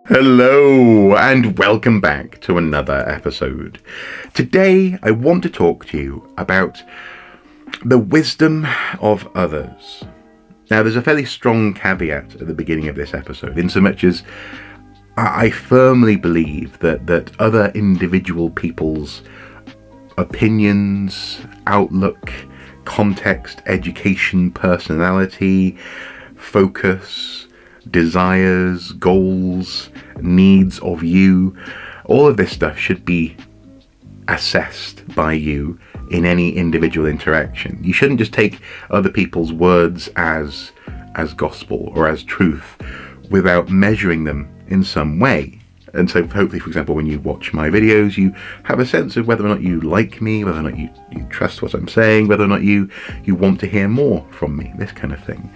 Hello and welcome back to another episode. Today I want to talk to you about the wisdom of others. Now there's a fairly strong caveat at the beginning of this episode, in so much as I firmly believe that other individual people's opinions, outlook, context, education, personality, focus, desires, goals, needs of you, all of this stuff should be assessed by you in any individual interaction. You shouldn't just take other people's words as gospel or as truth without measuring them in some way. And so hopefully, for example, when you watch my videos, you have a sense of whether or not you like me, whether or not you trust what I'm saying, whether or not you want to hear more from me, this kind of thing.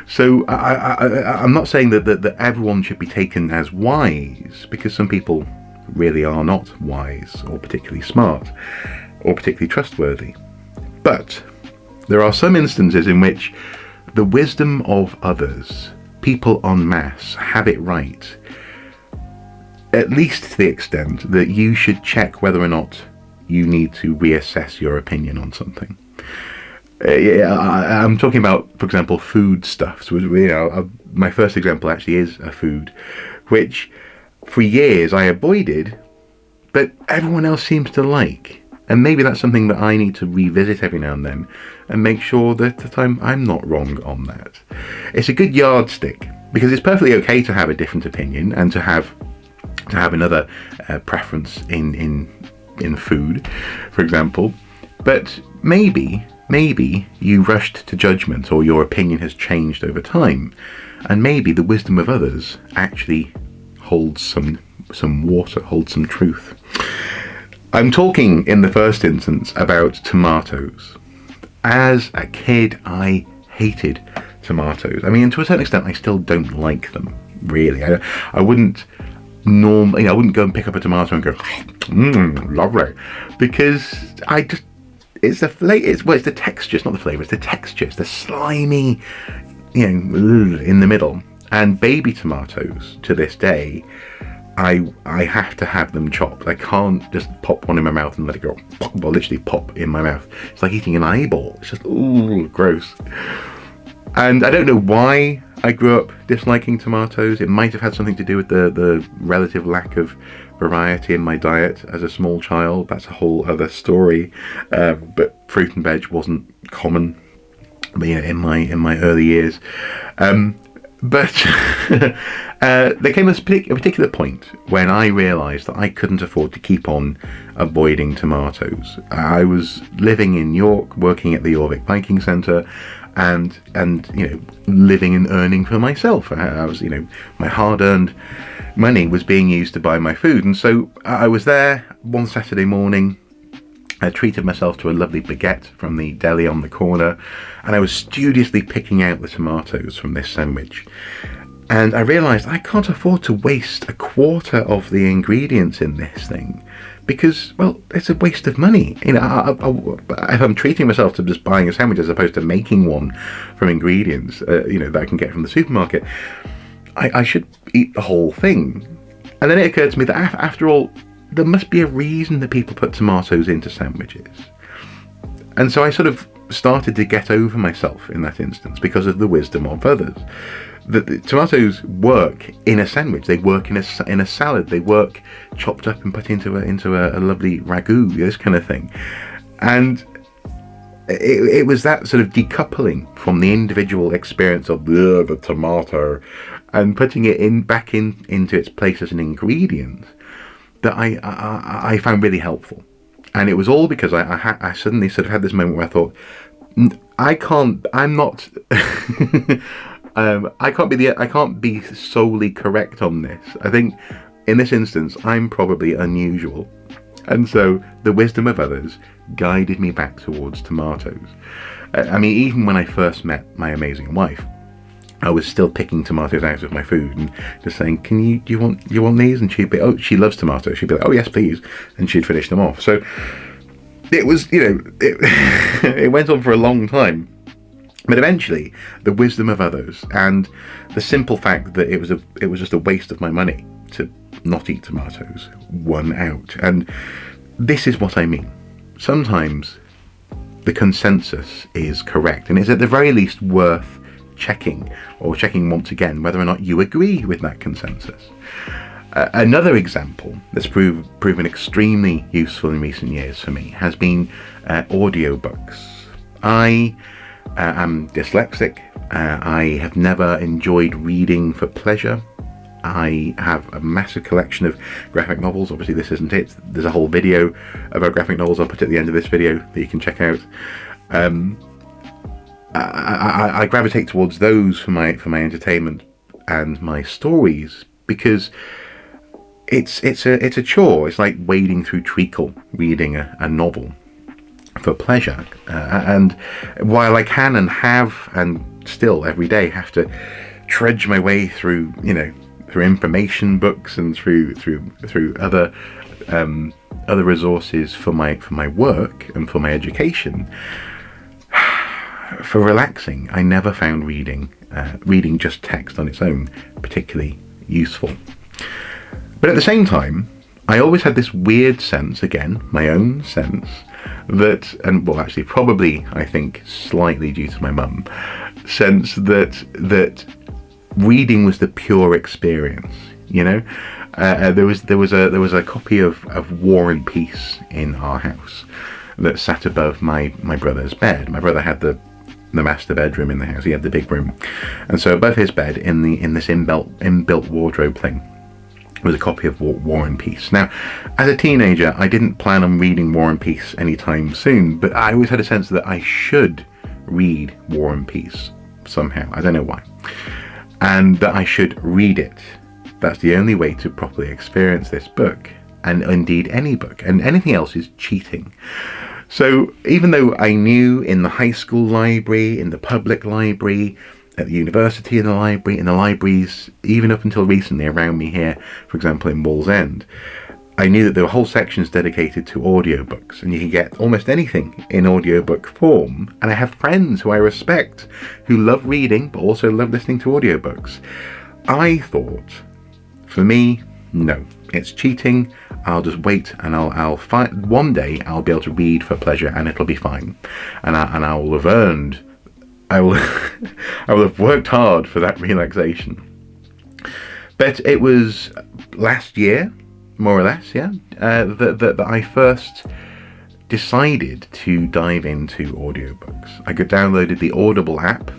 So I'm not saying that everyone should be taken as wise, because some people really are not wise or particularly smart or particularly trustworthy. But there are some instances in which the wisdom of others, people en masse, have it right, at least to the extent that you should check whether or not you need to reassess your opinion on something. I'm talking about, for example, food stuff. So, my first example actually is a food, which for years I avoided, but everyone else seems to like. And maybe that's something that I need to revisit every now and then and make sure that I'm not wrong on that. It's a good yardstick, because it's perfectly okay to have a different opinion and to have another preference in food, for example. But maybe you rushed to judgment, or your opinion has changed over time, and maybe the wisdom of others actually holds some water, holds some truth. I'm talking in the first instance about tomatoes. As a kid, I hated tomatoes. I mean, to a certain extent, I still don't like them, really. I wouldn't normally, I wouldn't go and pick up a tomato and go, lovely, because it's the texture, it's not the flavour, it's the texture, it's the slimy, in the middle. And baby tomatoes, to this day, I have to have them chopped. I can't just pop one in my mouth and let it go, or literally pop in my mouth. It's like eating an eyeball. It's just, gross. And I don't know why I grew up disliking tomatoes. It might have had something to do with the relative lack of variety in my diet as a small child. That's a whole other story. But fruit and veg wasn't common, in my early years. But there came a particular point when I realised that I couldn't afford to keep on avoiding tomatoes. I was living in York, working at the Jorvik Viking Centre, and living and earning for myself. I was, my hard-earned money was being used to buy my food, and so I was there one Saturday morning. I treated myself to a lovely baguette from the deli on the corner, and I was studiously picking out the tomatoes from this sandwich. And I realised I can't afford to waste a quarter of the ingredients in this thing, because, well, it's a waste of money. If I'm treating myself to just buying a sandwich as opposed to making one from ingredients, that I can get from the supermarket, I should eat the whole thing. And then it occurred to me that after all, there must be a reason that people put tomatoes into sandwiches. And so I sort of started to get over myself in that instance because of the wisdom of others. The tomatoes work in a sandwich. They work in a salad. They work chopped up and put into a lovely ragu, this kind of thing. And it was that sort of decoupling from the individual experience of the tomato and putting it back into its place as an ingredient that I found really helpful. And it was all because I suddenly sort of had this moment where I thought, I can't be solely correct on this. I think in this instance I'm probably unusual, and so the wisdom of others guided me back towards tomatoes. I mean, even when I first met my amazing wife, I was still picking tomatoes out of my food and just saying, do you want these? And she'd be, oh, she loves tomatoes. She'd be like, oh yes, please. And she'd finish them off. So it was, it went on for a long time. But eventually, the wisdom of others and the simple fact that it was just a waste of my money to not eat tomatoes, one out. And this is what I mean. Sometimes the consensus is correct, and it's at the very least worth checking, or checking once again, whether or not you agree with that consensus. Another example that's proven extremely useful in recent years for me has been audiobooks. I am dyslexic. I have never enjoyed reading for pleasure. I have a massive collection of graphic novels. Obviously this isn't it. There's a whole video about graphic novels I'll put at the end of this video that you can check out. I gravitate towards those for my entertainment and my stories, because it's a chore. It's like wading through treacle reading a novel for pleasure. And while I can and have and still every day have to trudge my way through, through information books and through other resources for my work and for my education, for relaxing, I never found reading just text on its own particularly useful. But at the same time, I always had this weird sense, again, my own sense, that, and well, actually probably, I think, slightly due to my mum, sense that reading was the pure experience. There was a copy of War and Peace in our house that sat above my brother's bed. My brother had the master bedroom in the house. He had the big room, and so above his bed, in this inbuilt wardrobe thing, was a copy of War and Peace. Now, as a teenager, I didn't plan on reading War and Peace anytime soon, but I always had a sense that I should read War and Peace somehow. I don't know why. And that I should read it. That's the only way to properly experience this book, and indeed any book, and anything else is cheating. So even though I knew in the high school library, in the public library, at the university in the libraries, even up until recently around me here, for example in Wallsend, I knew that there were whole sections dedicated to audiobooks, and you can get almost anything in audiobook form. And I have friends who I respect who love reading but also love listening to audiobooks. I thought, for me, no, it's cheating. I'll just wait, and I'll find one day I'll be able to read for pleasure, and it'll be fine, and I will have earned. I will have worked hard for that relaxation. But it was last year, more or less, that I first decided to dive into audiobooks. I downloaded the Audible app,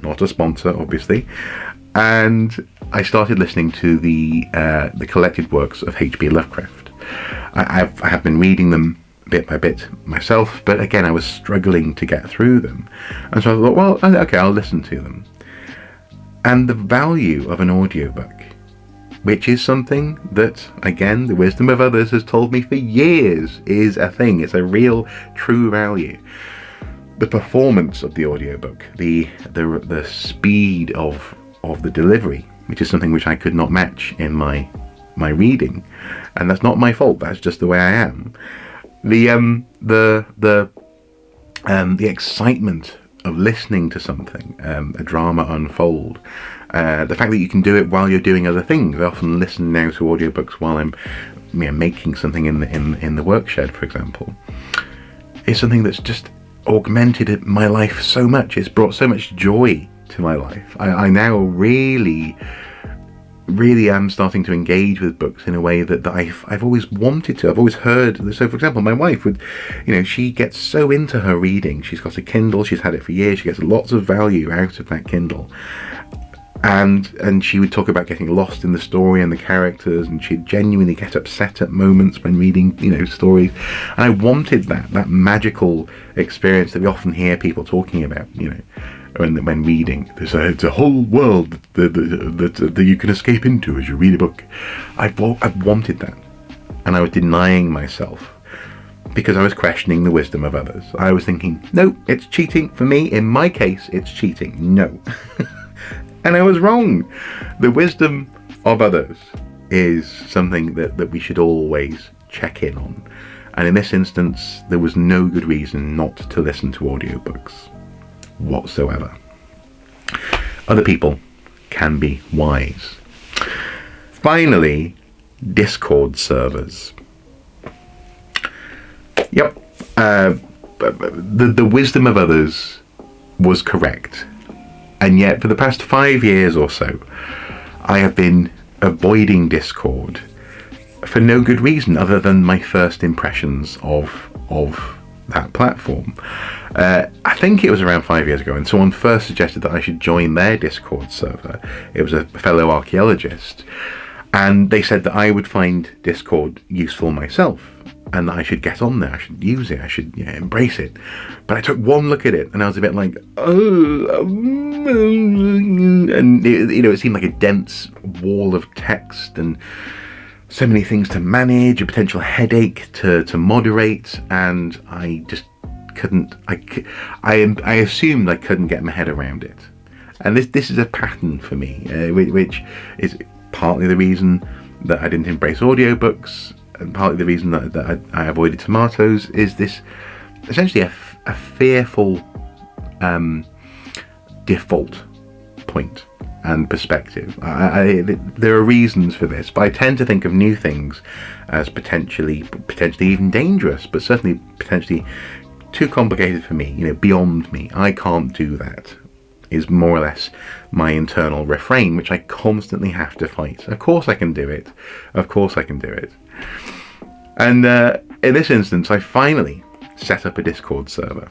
not a sponsor, obviously, and I started listening to the collected works of H.P. Lovecraft. I have been reading them bit by bit myself, but again, I was struggling to get through them, and so I thought, well, okay, I'll listen to them. And the value of an audiobook, which is something that, again, the wisdom of others has told me for years is a thing. It's a real, true value. The performance of the audiobook, the speed of the delivery, which is something which I could not match in my reading, and that's not my fault. That's just the way I am. The excitement of listening to something, a drama unfold, the fact that you can do it while you're doing other things. I often listen now to audiobooks while I'm making something in the workshed, for example, is something that's just augmented my life so much. It's brought so much joy to my life. I now really am starting to engage with books in a way that I've always wanted to. I've always heard. So, for example, my wife would, she gets so into her reading. She's got a Kindle. She's had it for years. She gets lots of value out of that Kindle. And she would talk about getting lost in the story and the characters, and she'd genuinely get upset at moments when reading, stories. And I wanted that magical experience that we often hear people talking about, when reading. It's a whole world that you can escape into as you read a book. I wanted that, and I was denying myself because I was questioning the wisdom of others. I was thinking, no, it's cheating. For me, in my case, it's cheating. No. And I was wrong. The wisdom of others is something that we should always check in on. And in this instance, there was no good reason not to listen to audiobooks whatsoever. Other people can be wise. Finally, Discord servers. Yep. The wisdom of others was correct. And yet, for the past 5 years or so, I have been avoiding Discord for no good reason other than my first impressions of that platform. I think it was around 5 years ago, and someone first suggested that I should join their Discord server. It was a fellow archaeologist, and they said that I would find Discord useful myself, and that I should get on there, I should use it, I should embrace it. But I took one look at it, and I was a bit like, and it seemed like a dense wall of text, and so many things to manage, a potential headache to moderate, and I just couldn't. I assumed I couldn't get my head around it, and this is a pattern for me, which is partly the reason that I didn't embrace audiobooks, and partly the reason that I avoided tomatoes. Is this essentially a fearful default point and perspective. There are reasons for this, but I tend to think of new things as potentially even dangerous, but certainly potentially too complicated for me, beyond me. I can't do that, is more or less my internal refrain, which I constantly have to fight. Of course I can do it. Of course I can do it. And in this instance, I finally set up a Discord server.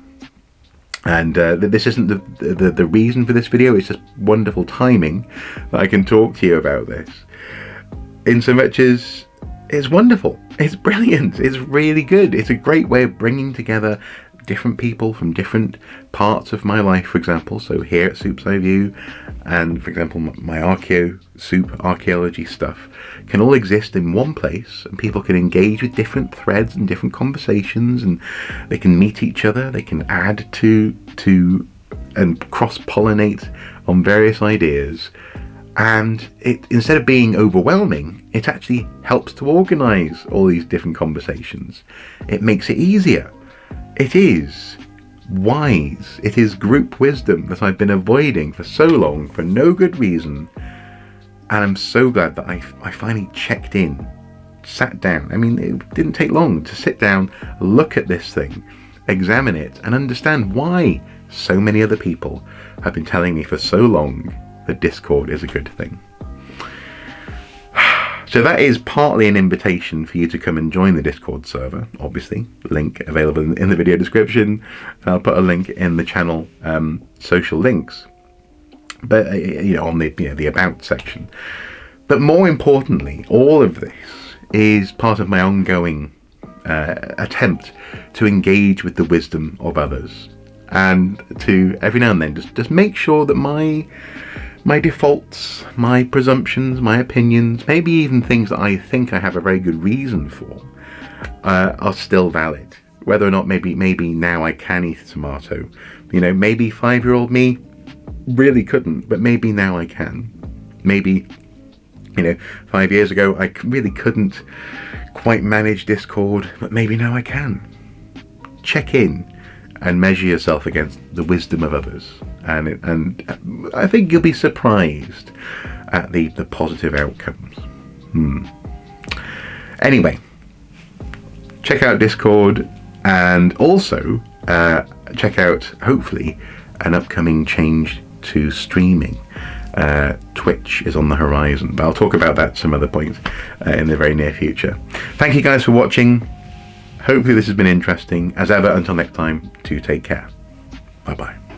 And this isn't the reason for this video, it's just wonderful timing that I can talk to you about this. In so much as it's wonderful, it's brilliant, it's really good. It's a great way of bringing together different people from different parts of my life, for example. So here at Soup's Eye View, and for example my archaeology stuff can all exist in one place, and people can engage with different threads and different conversations, and they can meet each other, they can add to and cross-pollinate on various ideas. And it, instead of being overwhelming, it actually helps to organize all these different conversations. It makes it easier. It is wise. It is group wisdom that I've been avoiding for so long for no good reason. And I'm so glad that I finally checked in, sat down. I mean, it didn't take long to sit down, look at this thing, examine it, and understand why so many other people have been telling me for so long that Discord is a good thing. So that is partly an invitation for you to come and join the Discord server. Obviously, link available in the video description. I'll put a link in the channel social links, but on the about section. But more importantly, all of this is part of my ongoing attempt to engage with the wisdom of others, and to every now and then just make sure that my defaults, my presumptions, my opinions, maybe even things that I think I have a very good reason for, are still valid. Whether or not maybe now I can eat a tomato. Maybe 5-year-old me really couldn't, but maybe now I can. Maybe 5 years ago I really couldn't quite manage Discord, but maybe now I can. Check in and measure yourself against the wisdom of others, and I think you'll be surprised at the positive outcomes. Anyway, check out Discord, and also check out, hopefully, an upcoming change to streaming. Twitch is on the horizon, but I'll talk about that some other point in the very near future. Thank you guys for watching. Hopefully this has been interesting. As ever, until next time, do take care. Bye bye.